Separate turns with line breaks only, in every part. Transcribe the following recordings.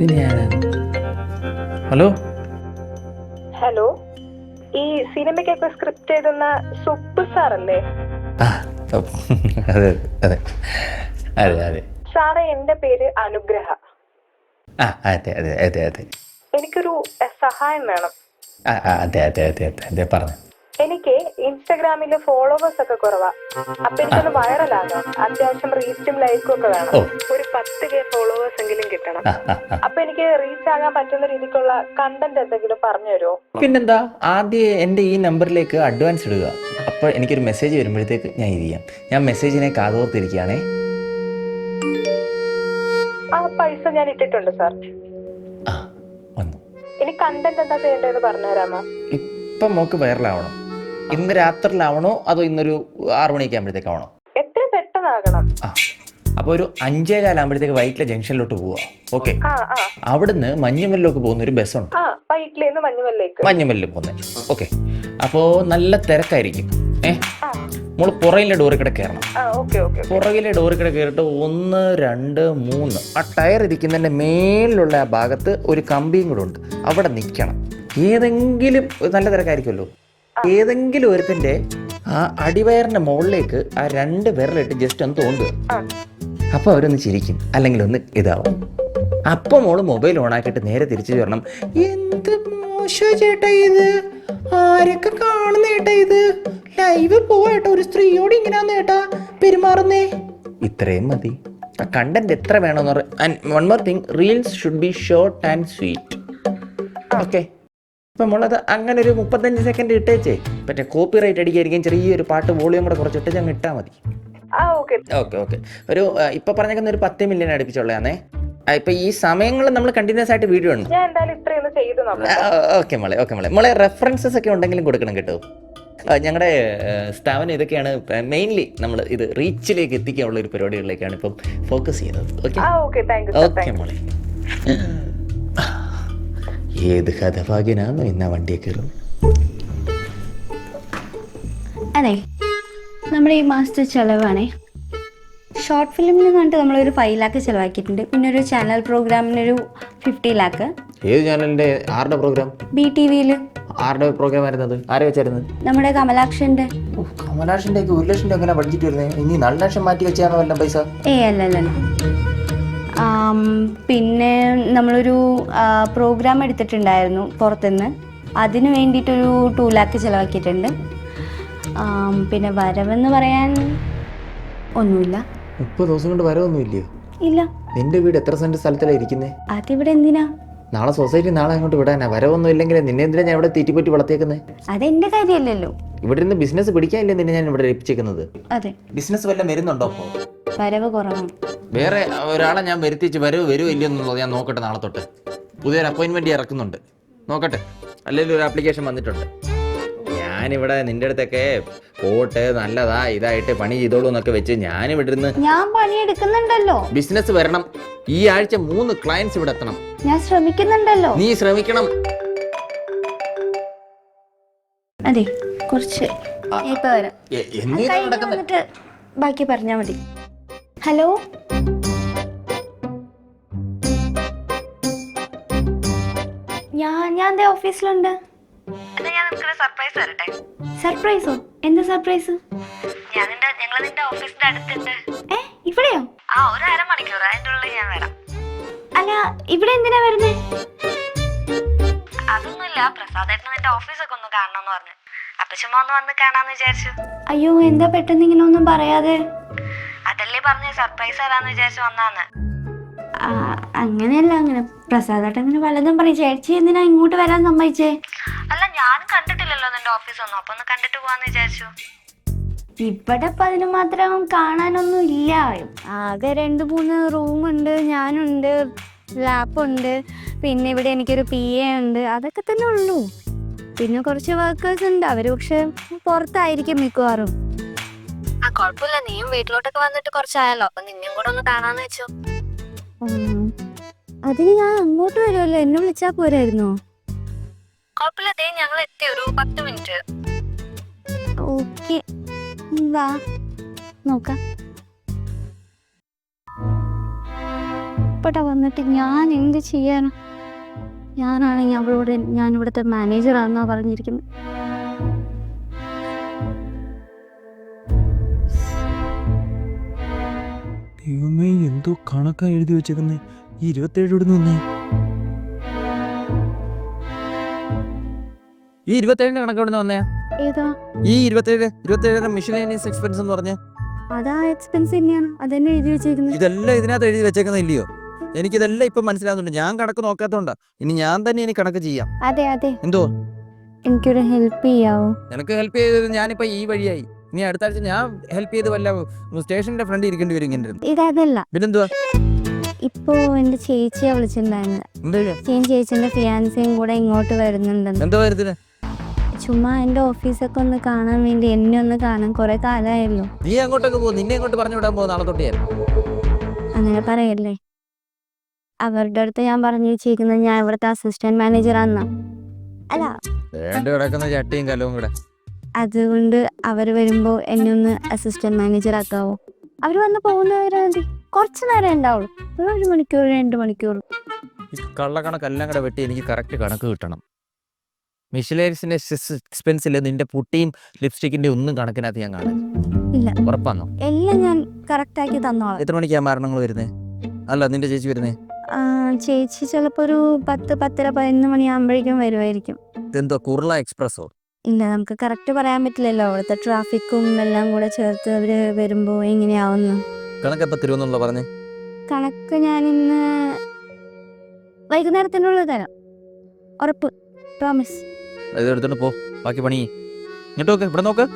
ഇതിന് ഞാനാണ്. Hello
hello, ഈ സിനിമയ്ക്കൊക്കെ സ്ക്രിപ്റ്റ് എഴുതുന്ന സുപ്പ് സാറല്ലേ?
ആ അതെ അതെ അതെ അതെ
സാറേ, എന്റെ പേര് അനുഗ്രഹ.
ആ അതെ അതെ അതെ അതെ
എനിക്കൊരു സഹായം വേണം.
അതെ അതെ അതെ അതെ അതെ പറഞ്ഞു.
എനിക്ക് ഇൻസ്റ്റാഗ്രാമില് ഫോളോവേഴ്സ് ഒക്കെ കുറവാ. അപ്പൊ എനിക്കൊന്ന് വൈറലാകാം. അത്യാവശ്യം റീച്ചും ലൈക്കും ഒക്കെ വേണം. ഒരു 10K ഫോളോവേഴ്സ് എങ്കിലും കിട്ടണം. അപ്പൊ എനിക്ക് റീച്ച് ആകാൻ പറ്റുന്ന രീതിക്കുള്ള കണ്ടന്റ് എന്തെങ്കിലും പറഞ്ഞു തരുമോ?
പിന്നെന്താ, ആദ്യം എൻ്റെ ഈ നമ്പറിലേക്ക് അഡ്വാൻസ് ഇടുക. അപ്പോൾ എനിക്കൊരു മെസ്സേജ് വരുമ്പോഴത്തേക്ക് ഞാൻ ഇത് ചെയ്യാം. ഞാൻ മെസ്സേജിനെ കാതോർത്തിരിക്കുകയാണേ.
ആ പൈസ ഞാൻ ഇട്ടിട്ടുണ്ട് സാർ.
ആ വന്നു.
ഇനി കണ്ടന്റ് എന്താ ചെയ്യേണ്ടതെന്ന് പറഞ്ഞു തരാമോ?
ഇപ്പം മോക്ക് വൈറലാവണം. ഇന്ന് രാത്രിയിലാവണോ അതോ ഇന്നൊരു 6 മണിയൊക്കെ ആകുമ്പോഴത്തേക്കാവണോ?
എത്ര പെട്ടെന്നാകണം.
ആ അപ്പോൾ ഒരു 5:15 ആകുമ്പോഴത്തേക്ക് വൈറ്റിലെ ജംഗ്ഷനിലോട്ട് പോവുക. ഓക്കെ, അവിടുന്ന് മഞ്ഞുമല്ലിലേക്ക് പോകുന്ന ഒരു ബസ്സുണ്ട്. മഞ്ഞുമല്ലിൽ പോകുന്നത്. ഓക്കെ, അപ്പോൾ നല്ല തിരക്കായിരിക്കും. നമ്മൾ പുറകിലെ ഡോറിൽ കൂടെ കയറണം. പുറകിലെ ഡോറിൽ കൂടെ കയറിയിട്ട് 1, 2, 3 ആ ടയർ ഇരിക്കുന്നതിൻ്റെ മേളിലുള്ള ആ ഭാഗത്ത് ഒരു കമ്പിയും കൂടെ ഉണ്ട്. അവിടെ നിൽക്കണം. ഏതെങ്കിലും നല്ല തിരക്കായിരിക്കുമല്ലോ, ഏതെങ്കിലും ഒരുത്തിൻ്റെ ആ അടിവയറിൻ്റെ മുകളിലേക്ക് ആ 2 വിരലിട്ട് ജസ്റ്റ് ഒന്ന് തോണ്ടുക. അപ്പോൾ അവരൊന്ന് ചിരിക്കും, അല്ലെങ്കിൽ ഒന്ന് ഇതാവും. അപ്പം മോള് മൊബൈൽ ഓണാക്കിയിട്ട് നേരെ തിരിച്ചു വരണം. എന്ത് മോശം ചേട്ടാ ഇത്, ആരൊക്കെ കാണുന്ന ചേട്ടാ ഇത്, ലൈവ് പോവാട്ടോ, ഒരു സ്ത്രീയോട് ഇങ്ങനെയാന്ന് ചേട്ടാ പെരുമാറുന്നേ. ഇത്രയും മതി. ആ കണ്ടന്റ് എത്ര വേണമെന്ന് പറ. And one more thing, reels should be short and sweet. Okay, അപ്പം നമ്മളത് അങ്ങനെ ഒരു 35 സെക്കൻഡ് ഇട്ടേച്ചേ. മറ്റേ കോപ്പി റൈറ്റ് അടിക്കായിരിക്കും. ചെറിയൊരു പാട്ട് വോളിയം കൂടെ കുറച്ചിട്ട് ഞാൻ ഇട്ടാൽ മതി. ഓക്കെ ഓക്കെ ഒരു ഇപ്പൊ പറഞ്ഞേക്കുന്ന ഒരു 10 മില്യൺ അടുപ്പിച്ചുള്ളതാണേ. ഇപ്പൊ ഈ സമയങ്ങളിൽ നമ്മൾ കണ്ടിന്യൂസ് ആയിട്ട് വീഡിയോ ഉണ്ട്. ഓക്കെ മോളെ റെഫറൻസസ് ഒക്കെ ഉണ്ടെങ്കിലും കൊടുക്കണം കേട്ടോ. ഞങ്ങളുടെ സ്ഥാപനം ഇതൊക്കെയാണ് മെയിൻലി നമ്മൾ ഇത് റീച്ചിലേക്ക് എത്തിക്കാനുള്ള ഒരു പരിപാടികളിലേക്കാണ് ഇപ്പം ഫോക്കസ് ചെയ്യുന്നത്. ഓക്കെ മോളെ, ഏത് ഹതഭാഗ്യനാണോ ഇന്ന വണ്ടിയെ കയറും.
അതെ, നമ്മുടെ ഈ മാസത്തെ ചിലവാണേ. ഷോർട്ട് ഫിലിമിന് കണ്ടിട്ട് നമ്മളൊരു 5 lakh ചിലവാക്കിയിട്ടുണ്ട്. പിന്നെ ഒരു ചാനൽ പ്രോഗ്രാമിനൊരു 50 lakh.
ഏത് ചാനലിന്റെ, ആരുടെ പ്രോഗ്രാം?
BTV-യിൽ.
ആരുടെ പ്രോഗ്രാം ആയിരുന്നത്? ആരെ വെച്ചായിരുന്നു?
നമ്മുടെ കമലാക്ഷന്റെ.
കമലാക്ഷന്റെ 1 ലക്ഷം രൂപ എങ്ങനെ ബഡ്ജറ്റ് വരുന്നത്? ഇനി 4 ലക്ഷം മാറ്റി വെച്ചാണോ വല്ല പൈസ?
അല്ലല്ല. പിന്നെ നമ്മളൊരു പ്രോഗ്രാം എടുത്തിട്ടുണ്ടായിരുന്നു പുറത്തുനിന്ന്. അതിന് വേണ്ടിയിട്ടൊരു 2 lakh ചിലവാക്കിയിട്ടുണ്ട്. പിന്നെ വരവെന്ന് പറയാൻ ഒന്നുമില്ല.
30 ദിവസം കൊണ്ട് വരവൊന്നുമില്ലയോ?
ഇല്ല.
നിന്റെ വീട് എത്ര സെന്റ് സ്ഥലത്തിലാണ് ഇരിക്കുന്നത്?
അതിവിടെ എന്തിനാ?
നാളെ സൊസൈറ്റി നാളെ അങ്ങോട്ട് വിടാനാ. വരവൊന്നും ഇല്ലെങ്കിൽ നിന്നെ എന്തിനാ ഞാൻ ഇവിടെ തീറ്റിപ്പറ്റി വളർത്തിയേക്കുന്നത്?
അതെന്റെ കാര്യമല്ലല്ലോ.
ഇവിടെ നിന്ന് ബിസിനസ് പിടിക്കാനില്ലേ നിന്നെ ഞാൻ ഇവിടെ ഏൽപ്പിച്ചേക്കുന്നത്?
അതെ.
ബിസിനസ് വല്ലതും വരുന്നുണ്ടോ?
വരവ് കുറവാണ്.
വേറെ ഒരാളെ ഞാൻ വരുത്തിച്ച് വരുമോ ഇല്ലയോ എന്നുള്ളത് ഞാൻ നോക്കട്ടെ. നാളെ തൊട്ട് പുതിയൊരു അപ്പോയിൻമെന്റ് ഇറക്കുന്നുണ്ട്, നോക്കട്ടെ. അല്ലെങ്കിൽ ഒരു ആപ്ലിക്കേഷൻ വന്നിട്ടുണ്ട്. ഞാനിവിടെ നിന്റെ അടുത്തൊക്കെ പോട്ട് നല്ലതാ ഇതായിട്ട് പണി ചെയ്തോളൂ എന്നൊക്കെ വെച്ച് ഞാനിവിടെ ഇരുന്ന്
ഞാൻ പണിയെടുക്കുന്നുണ്ടല്ലോ.
ബിസിനസ് വരണം. ഈ ആഴ്ച 3 ക്ലയൻസ് ഇവിടെ എത്തണം.
ഞാൻ ശ്രമിക്കുന്നുണ്ടല്ലോ.
നീ ശ്രമിക്കണം.
അതെ, കുറച്ച് ഇപ്പൊ വരാം. എന്നിട്ട് ബാക്കി പറഞ്ഞാ മതി. ഹലോ, ഞാൻ എന്റെ ഓഫീസിലുണ്ട്. സർപ്രൈസോ? എന്താ സർപ്രൈസ്?
ഞങ്ങൾ നിന്റെ ഓഫീസിന്റെ അടുത്തുണ്ട്.
ഇവിടെയോ?
ഒരു അരമണിക്കൂർ അതിന്റെ ഉള്ളിൽ ഞാൻ വരാം.
അല്ല, ഇവിടെ എന്തിനാ വരുന്നേ?
അതൊന്നുമില്ല, പ്രസാദേട്ടന് നിന്റെ ഓഫീസൊക്കെ ഒന്ന് കാണണമെന്ന് പറഞ്ഞു. അപ്പൊ ചുമ്മാ ഒന്ന് വന്ന് കാണാന്ന് വിചാരിച്ചു.
അയ്യോ, എന്താ പെട്ടെന്ന് ഇങ്ങനെ ഒന്നും പറയാതെ?
അതല്ലേ പറഞ്ഞ സർപ്രൈസ് തരാന്ന് വിചാരിച്ചു വന്നാന്ന്.
അങ്ങനെയല്ല, അങ്ങനെ പ്രസാദേട്ടൻ അങ്ങനെ പലതും പറയും. ചേച്ചി എന്തിനാ ഇങ്ങോട്ട് വരാൻ സമ്മതിച്ചേ?
അല്ല, ഞാനും കണ്ടിട്ടില്ലല്ലോ നിന്റെ ഓഫീസ് ഒന്നും. അപ്പൊ ഒന്ന് കണ്ടിട്ട് പോവാന്ന് വിചാരിച്ചു.
ഇവിടെ ഇപ്പൊ അതിന് മാത്രം കാണാനൊന്നും ഇല്ല. ആകെ 2-3 റൂമുണ്ട്, ഞാനുണ്ട്, ലാപ്പുണ്ട്, പിന്നെ ഇവിടെ എനിക്കൊരു PA ഉണ്ട്. അതൊക്കെ തന്നെ ഉള്ളൂ. പിന്നെ കുറച്ച് വർക്കേഴ്സ് ഉണ്ട്, അവര് പക്ഷെ പുറത്തായിരിക്കും മിക്കവാറും.
കുഴപ്പമില്ല, നീയും വീട്ടിലോട്ടൊക്കെ വന്നിട്ട് കുറച്ചായല്ലോ, അപ്പൊ നിന്നെയും കൂടെ ഒന്ന് കാണാന്ന് വെച്ചു.
അതിന് ഞാൻ അങ്ങോട്ട് വരുമല്ലോ, എന്നെ വിളിച്ചാ പോരായിരുന്നോ?
കുഴപ്പമില്ല, ഞങ്ങൾ എത്തി, ഒരു 10 മിനിറ്റ്.
ഓക്കെ, വാ നോക്കാം. കഷ്ടപ്പെട്ടാ വന്നിട്ട് ഞാൻ എന്ത് ചെയ്യാനാ? ഞാനാണെങ്കിൽ ഞാൻ ഇവിടുത്തെ മാനേജറാണെന്നാ പറഞ്ഞിരിക്കുന്നത്.
ദൈവമേ, എന്തോ കണക്കാ എഴുതി വെച്ചേക്കുന്നേ. ഈ 27 ഇവിടെ നിന്നേ. ഈ 27 കണക്ക് എവിടെ നിന്ന് വന്നേ?
ഏതാ?
ഈ 27 മിഷലേനിയസ് എക്സ്പെൻസ് എന്ന് പറഞ്ഞ
അതാ എക്സ്പെൻസ് തന്നെയാണ്, അതന്നെ എഴുതി വെച്ചേക്കുന്നത്.
ഇതെല്ലാം ഇതിനകത്ത് എഴുതി വെച്ചേക്കുന്ന ഇല്ലയോ? എനിക്കിതെല്ലാം ഇപ്പൊ മനസ്സിലാവുന്നുണ്ട്. ഞാൻ കണക്ക് നോക്കാത്തോണ്ടാ. ഇനി ഞാൻ തന്നെ ഇനി കണക്ക് ചെയ്യാം.
അതെ അതെ,
എന്തോ
എനിക്കൊരു ഹെൽപ്പ് ചെയ്യാവോ?
നിനക്ക് ഹെൽപ്പ് ചെയ്തത് ഞാനിപ്പോ ഈ വഴിയായി. ഇനി അടുത്ത ആഴ്ച ഞാൻ ഹെൽപ്പ് ചെയ്ത് വല്ല സ്റ്റേഷന്റെ ഫ്രണ്ട് ഇരിക്കേണ്ടി വരും ഇങ്ങനെ.
ഇതല്ല,
പിന്നെന്തുവാ?
ഇപ്പോ എന്റെ ചേച്ചിയെ വിളിച്ചിട്ടുണ്ടായിരുന്നു. ചേച്ചിന്റെ ഫിയാൻസിയും കൂടെ ഇങ്ങോട്ട് വരുന്നുണ്ടെന്ന്.
എന്തോ വരുന്നത്?
ചുമ്മാ എന്റെ ഓഫീസൊക്കെ ഒന്ന് കാണാൻ വേണ്ടി, എന്നെ ഒന്ന് കാണാൻ കുറെ കാലമായല്ലോ.
നീ അങ്ങോട്ടൊക്കെ പോകും, നിന്നെ അങ്ങോട്ട് പറഞ്ഞു വിടാൻ പോകും നാളെ തൊട്ടേ.
അങ്ങനെ പറയല്ലേ. അവരുടെ അടുത്ത് ഞാൻ പറഞ്ഞു വെച്ചിരിക്കുന്നത് ഞാൻ ഇവിടുത്തെ അസിസ്റ്റന്റ് മാനേജറാന്നാ. അല്ല,
വേണ്ട കിടക്കുന്ന ചട്ടിയും കലവും കൂടെ.
അതുകൊണ്ട് അവർ വരുമ്പോ എന്നെ ഒന്ന് അസിസ്റ്റന്റ് മാനേജർ ആക്കാവോ? അവർ വന്ന് പോകുന്നവരെ മതി, കുറച്ചു നേരം ഉണ്ടാവുള്ളൂ, 1 മണിക്കൂർ 2 മണിക്കൂർ.
ഈ കള്ളക്കണക്കെല്ലാം കൂടെ വെട്ടി എനിക്ക് കറക്റ്റ് കണക്ക് കിട്ടണം. മിഷലേനിയസിന്റെ എക്സ്പെൻസിൽ നിന്റെ പുട്ടിയും ലിപ്സ്റ്റിക്കിന്റെ ഒന്നും കണക്കിനകത്ത് ഞാൻ കാണാൻ
ഇല്ല.
ഉറപ്പാന്നോ?
എല്ലാം ഞാൻ കറക്റ്റ് ആക്കി തന്നോളാം.
എത്ര മണിക്കാ മരണങ്ങൾ വരുന്നേ? അല്ല, നിന്റെ ചേച്ചി വരുന്നേ?
ചേച്ചി ചിലപ്പോ ഒരു 10, 10:30, 11 മണിയാകുമ്പോഴേക്കും വരുമായിരിക്കും.
എന്തോ കുർള എക്സ്പ്രസോ?
ഇല്ല, നമുക്ക് കറക്റ്റ് പറയാൻ പറ്റില്ലല്ലോ. അവിടുത്തെ ട്രാഫിക്കും എല്ലാം കൂടെ ചേർത്ത് അവര് വരുമ്പോ എങ്ങനെയാവുന്നു.
കണക്ക് എപ്പോ തരുമെന്നുള്ള പറഞ്ഞേ?
കണക്ക് ഞാൻ ഇന്ന് വൈകുന്നേരത്തിനുള്ളിൽ തരാം, ഉറപ്പ്, പ്രോമിസ്.
ഇത് എടുത്തോണ്ട് പോ, ബാക്കി പണി ഇങ്ങോട്ട് നോക്ക്. ഇവിടെ നോക്ക്.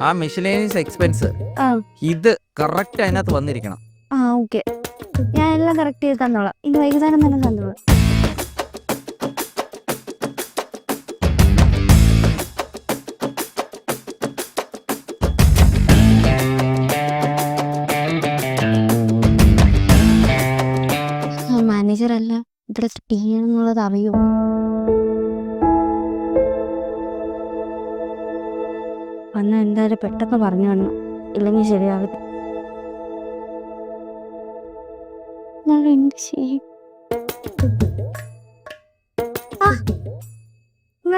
ആ മിഷലേനിയസ് എക്സ്പെൻസ് ഇത് കറക്റ്റ് അതിനകത്ത് വന്നിരിക്കണം.
ഓക്കെ, ഞാൻ എല്ലാം കറക്റ്റ് ചെയ്ത് തന്നോളാം. ഇന്ന് വൈകുന്നേരം തന്നെ തന്നോളാം. മാനേജറല്ല, ഇവിടെ എന്നുള്ളത് അറിയോ? വന്ന് എന്തായാലും പെട്ടെന്ന് പറഞ്ഞു വന്നു, ഇല്ലെങ്കിൽ ശരിയാവില്ല. ഞാൻ എന്ത് ചെയ്യും?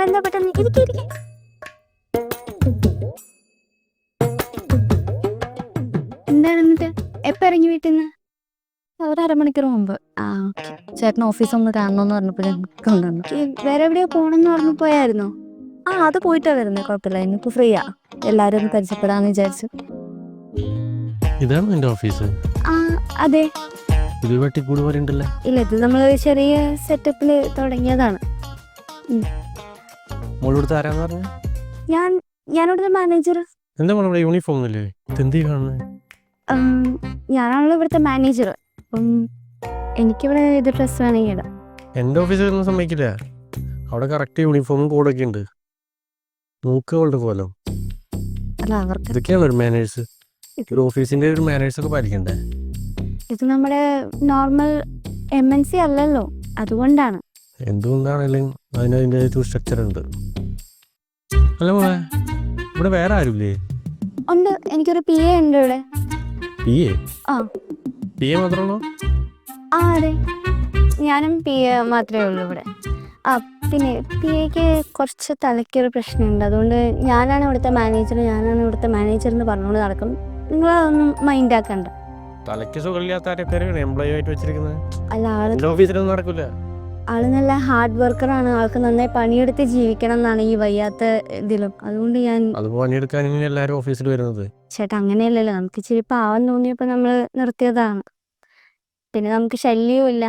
എന്താ പെട്ടെന്ന് ഇരിക്കെ. എന്താണ് എന്നിട്ട് എപ്പ ഇറങ്ങി വീട്ടിൽ നിന്ന്? 1 അരമണിക്കൂർ മുമ്പ്. ഓക്കെ, ചേട്ടൻ ഓഫീസ് ഒന്ന് കാണണമെന്ന് പറഞ്ഞപ്പോൾ ഞാൻ കൊണ്ടുവന്നു. വേറെ എവിടെയോ പോണെന്ന് പറഞ്ഞു പോയായിരുന്നോ? അത് പോയിട്ടാ വരുന്നത്, കുഴപ്പമില്ല, എനിക്ക് ഫ്രീയാ. എല്ലാരും ഒന്ന് പരിചയപ്പെടാന്ന് വിചാരിച്ചു.
ഇതാണ് നിന്റെ ഓഫീസ്?
അതെ.
ഇത് വെട്ടിക്കൂട് പോലെ ഉണ്ടല്ലേ?
ഇല്ല, ഇത് നമ്മൾ ചെറിയ സെറ്റപ്പില് തുടങ്ങിയതാണ്.
മോളിവിടുത്തെ ആരാന്ന് പറഞ്ഞ?
ഞാനിവിടുത്തെ മാനേജർ.
എന്താ മോളെ യൂണിഫോം ഒന്നുമില്ലേ? ഇതെന്തീ കാണുന്നത്?
ഞാനാണല്ലോ ഇവിടുത്തെ മാനേജർ. അപ്പം എനിക്കിവിടെ ഇത് ഡ്രസ് വേണമെങ്കിൽ ഇടാം.
എൻ്റെ ഓഫീസിൽ ഒന്നും സമ്മതിക്കില്ല. അവിടെ കറക്റ്റ് യൂണിഫോമും കോഡൊക്കെ ഉണ്ട്. നോക്കുകളുടെ കോലം.
അല്ല, അവർക്ക്
ഇതൊക്കെയാണ് ഒരു മാനേഴ്സ്. ഒരു ഓഫീസിന്റെ ഒരു മാനേഴ്സ് ഒക്കെ പാലിക്കണ്ടേ?
ഇത് നമ്മുടെ നോർമൽ MNC അല്ലല്ലോ, അതുകൊണ്ടാണ്.
എന്തുകൊണ്ടാണെങ്കിലും അതിൻ്റെ സ്ട്രക്ചർ ഉണ്ട്. അല്ല മോളെ, ഇവിടെ വേറെ ആരുമില്ലേ?
ഉണ്ട്, എനിക്കൊരു PA ഉണ്ട് ഇവിടെ.
PA?
ആ,
PA മാത്രമാണോ?
അതെ, ഞാനും PA മാത്രമേ ഉള്ളൂ ഇവിടെ. പിന്നെ PAക്ക് കുറച്ച് തലയ്ക്കൊരു പ്രശ്നമുണ്ട്, അതുകൊണ്ട് ഞാനാണ് ഇവിടുത്തെ മാനേജർ എന്ന് പറഞ്ഞുകൊണ്ട് നടക്കും. നിങ്ങളതൊന്നും മൈൻഡ് ആക്കണ്ട.
തലയ്ക്ക് സുഖമില്ലാത്ത ആരെയൊക്കെ എംപ്ലോയി ആയിട്ട് വെച്ചിരിക്കുന്നത്?
അല്ല,
ഓഫീസിലൊന്നും നടക്കില്ല.
ആള് നല്ല ഹാർഡ് വർക്കറാണ്. ആൾക്ക് നന്നായി പണിയെടുത്ത് ജീവിക്കണം എന്നാണ് ഈ വയ്യാത്ത ഇതിലും. അതുകൊണ്ട്
അത് പണിയെടുക്കാൻ എല്ലാവരും ഓഫീസിൽ വരുന്നത്.
ചേട്ടാ, അങ്ങനെയല്ലല്ലോ, നമുക്ക് ഇച്ചിരി പാവം തോന്നിയപ്പോ നമ്മള് നിർത്തിയതാണ്. പിന്നെ നമുക്ക് ശല്യവും ഇല്ല.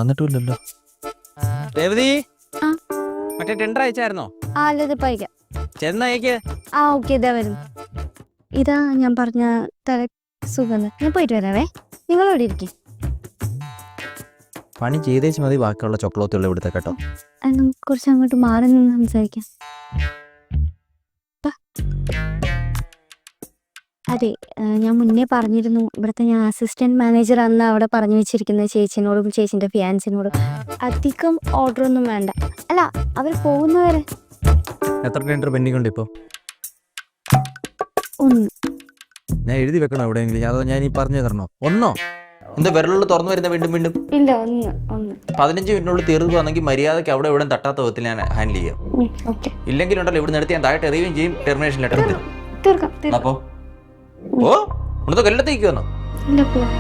വന്നിട്ടില്ലല്ലോ. രേവതി, മറ്റേ ടെൻഡർ അയച്ചായിരുന്നോ?
ഇതിപ്പോ അയക്കാം.
ചെന്നയക്ക്.
ഓക്കെ, ഇതാ വരും. ഇതാ ഞാൻ പറഞ്ഞ തല സുഖം. ഞാൻ പോയിട്ട് വരാവേ, നിങ്ങളോട് ഇരിക്കും.
പണി ചെയ്തേച്ച് മതി ബാക്കിയുള്ള ചോക്ലേറ്റുള്ള ഇവിടുത്തെ കേട്ടോ.
നമുക്ക് കുറച്ച് അങ്ങോട്ട് മാറി നിന്ന് സംസാരിക്കാം. അതെ, ഞാൻ മുന്നേ പറഞ്ഞിരുന്നു, ഇവിടുത്തെ ഞാൻ അസിസ്റ്റന്റ് മാനേജർ അന്ന് അവിടെ പറഞ്ഞു വെച്ചിരിക്കുന്നത് ചേച്ചിനോടും ചേച്ചിന്റെ ഫിയാൻസിനോടും അധികം ഓർഡർ ഒന്നും വേണ്ട. അല്ല, അവർ പോകുന്നവരെ.
എത്ര ടെൻഡർ പെൻഡിങ് ഉണ്ട് ഇപ്പൊ?
1.
ഞാൻ എഴുതി വെക്കണോ എവിടെയെങ്കിലും? അതോ ഞാൻ ഈ പറഞ്ഞു തരണോ? 1? എന്താ വിരലുള്ളിൽ തുറന്നു വരുന്ന വീണ്ടും വീണ്ടും?
ഇല്ല, ഒന്ന്
15 മിനിറ്റിനുള്ളിൽ തീർന്നു പോകണമെങ്കിൽ മര്യാദയ്ക്ക് അവിടെ ഇവിടെ തട്ടാത്ത വിധത്തിൽ ഞാൻ ഹാൻഡിൽ ചെയ്യാം.
ഓക്കെ,
ഇല്ലെങ്കിൽ ഉണ്ടല്ലോ ഇവിടെ നിർത്തി ഞാൻ താഴെ എറിയുകയും ചെയ്യും, ടെർമിനേഷൻ ലെറ്റർ തരും.
തീർക്കാം.
അപ്പോ ഓ ഇവിടുത്തെ കൊല്ലത്തേക്ക് വന്നോ?
ഇല്ല, പോവാം.